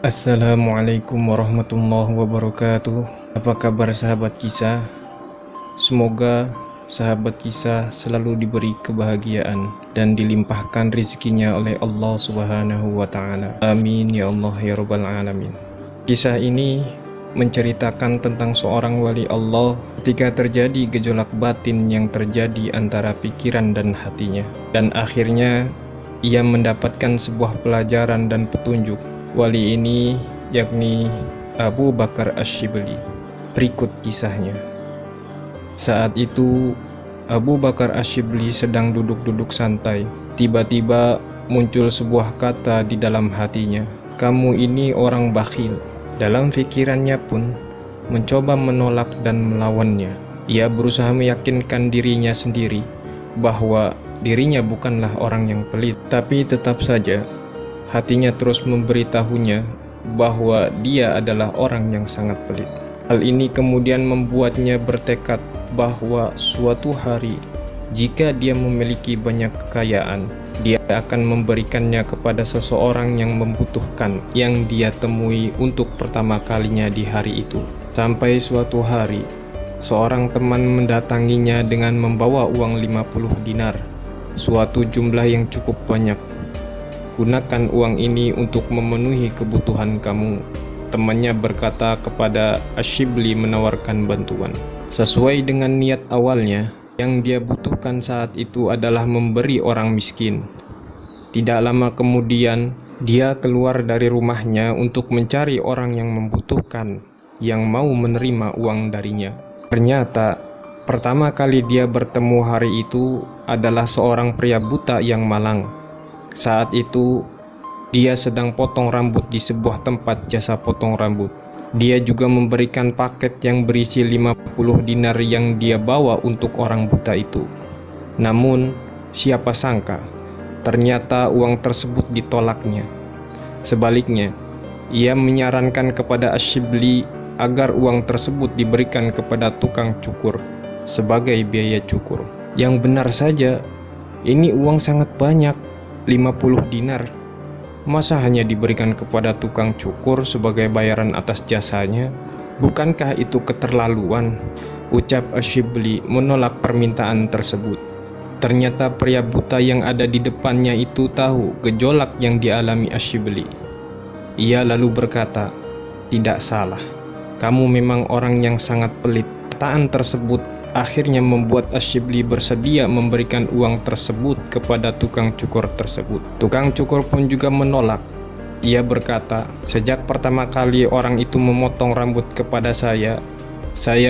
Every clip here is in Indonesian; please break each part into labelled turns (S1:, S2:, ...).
S1: Assalamualaikum warahmatullahi wabarakatuh. Apa kabar sahabat kisah? Semoga sahabat kisah selalu diberi kebahagiaan dan dilimpahkan rezekinya oleh Allah Subhanahu wa Ta'ala. Amin ya Allah ya Rabbal Alamin. Kisah ini menceritakan tentang seorang wali Allah ketika terjadi gejolak batin yang terjadi antara pikiran dan hatinya, dan akhirnya ia mendapatkan sebuah pelajaran dan petunjuk. Wali ini yakni Abu Bakar Asy-Syibli. Berikut kisahnya. Saat itu Abu Bakar Asy-Syibli sedang duduk-duduk santai. Tiba-tiba muncul sebuah kata di dalam hatinya. Kamu ini orang bakhil. Dalam pikirannya pun mencoba menolak dan melawannya. Ia berusaha meyakinkan dirinya sendiri bahwa dirinya bukanlah orang yang pelit, tapi tetap saja hatinya terus memberitahunya bahwa dia adalah orang yang sangat pelit. Hal ini kemudian membuatnya bertekad bahwa suatu hari jika dia memiliki banyak kekayaan, dia akan memberikannya kepada seseorang yang membutuhkan, yang dia temui untuk pertama kalinya di hari itu. Sampai suatu hari, seorang teman mendatanginya dengan membawa uang 50 dinar, suatu jumlah yang cukup banyak. Gunakan uang ini untuk memenuhi kebutuhan kamu. Temannya berkata kepada Asy-Syibli menawarkan bantuan. Sesuai dengan niat awalnya, yang dia butuhkan saat itu adalah memberi orang miskin. Tidak lama kemudian, dia keluar dari rumahnya untuk mencari orang yang membutuhkan, yang mau menerima uang darinya. Ternyata, pertama kali dia bertemu hari itu adalah seorang pria buta yang malang. Saat itu, dia sedang potong rambut di sebuah tempat jasa potong rambut. Dia juga memberikan paket yang berisi 50 dinar yang dia bawa untuk orang buta itu. Namun, siapa sangka, ternyata uang tersebut ditolaknya. Sebaliknya, ia menyarankan kepada Asy-Syibli agar uang tersebut diberikan kepada tukang cukur sebagai biaya cukur. Yang benar saja, ini uang sangat banyak, 50 dinar. Masa hanya diberikan kepada tukang cukur sebagai bayaran atas jasanya? Bukankah itu keterlaluan? Ucap Asy-Syibli menolak permintaan tersebut. Ternyata pria buta yang ada di depannya itu tahu gejolak yang dialami Asy-Syibli. Ia lalu berkata, "Tidak salah, kamu memang orang yang sangat pelit." Perkataan tersebut akhirnya membuat Asy-Syibli bersedia memberikan uang tersebut kepada tukang cukur tersebut. Tukang cukur pun juga menolak. Ia berkata, "Sejak pertama kali orang itu memotong rambut kepada saya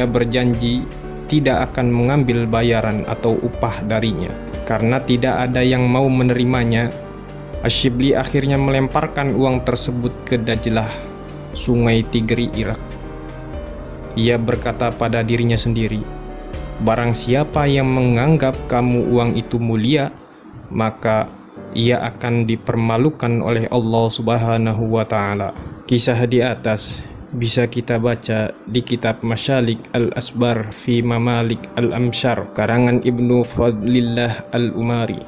S1: berjanji tidak akan mengambil bayaran atau upah darinya." Karena tidak ada yang mau menerimanya, Asy-Syibli akhirnya melemparkan uang tersebut ke Dajlah, sungai Tigri Irak. Ia berkata pada dirinya sendiri, "Barang siapa yang menganggap kamu uang itu mulia, maka ia akan dipermalukan oleh Allah Subhanahu wa Ta'ala." Kisah di atas bisa kita baca di kitab Masyalik Al-Asbar fi Mamalik Al-Amsyar karangan Ibnu Fadlillah Al-Umari.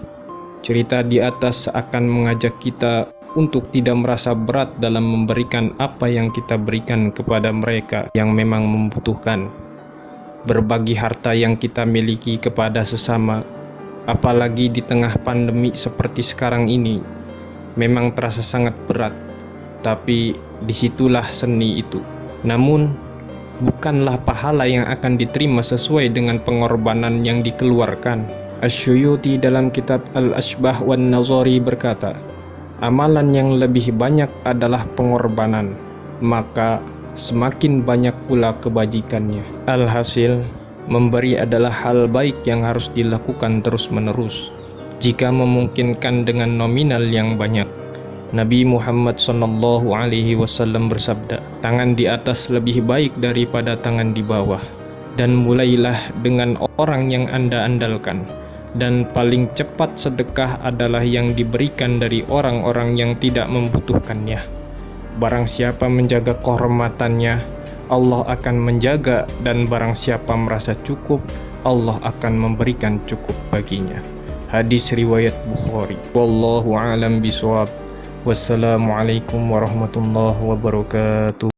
S1: Cerita di atas akan mengajak kita untuk tidak merasa berat dalam memberikan apa yang kita berikan kepada mereka yang memang membutuhkan. Berbagi harta yang kita miliki kepada sesama, apalagi di tengah pandemi seperti sekarang ini, memang terasa sangat berat, tapi disitulah seni itu. Namun, bukanlah pahala yang akan diterima sesuai dengan pengorbanan yang dikeluarkan. Asy-Syuyuti dalam kitab Al-Asbah wan Nazari berkata, amalan yang lebih banyak adalah pengorbanan, maka semakin banyak pula kebajikannya. Alhasil, memberi adalah hal baik yang harus dilakukan terus-menerus, jika memungkinkan dengan nominal yang banyak. Nabi Muhammad SAW bersabda, "Tangan di atas lebih baik daripada tangan di bawah, dan mulailah dengan orang yang Anda andalkan. Dan paling cepat sedekah adalah yang diberikan dari orang-orang yang tidak membutuhkannya. Barang siapa menjaga kehormatannya, Allah akan menjaga, dan barang siapa merasa cukup, Allah akan memberikan cukup baginya." Hadis riwayat Bukhari. Wallahu a'lam bishawab. Wassalamualaikum warahmatullahi wabarakatuh.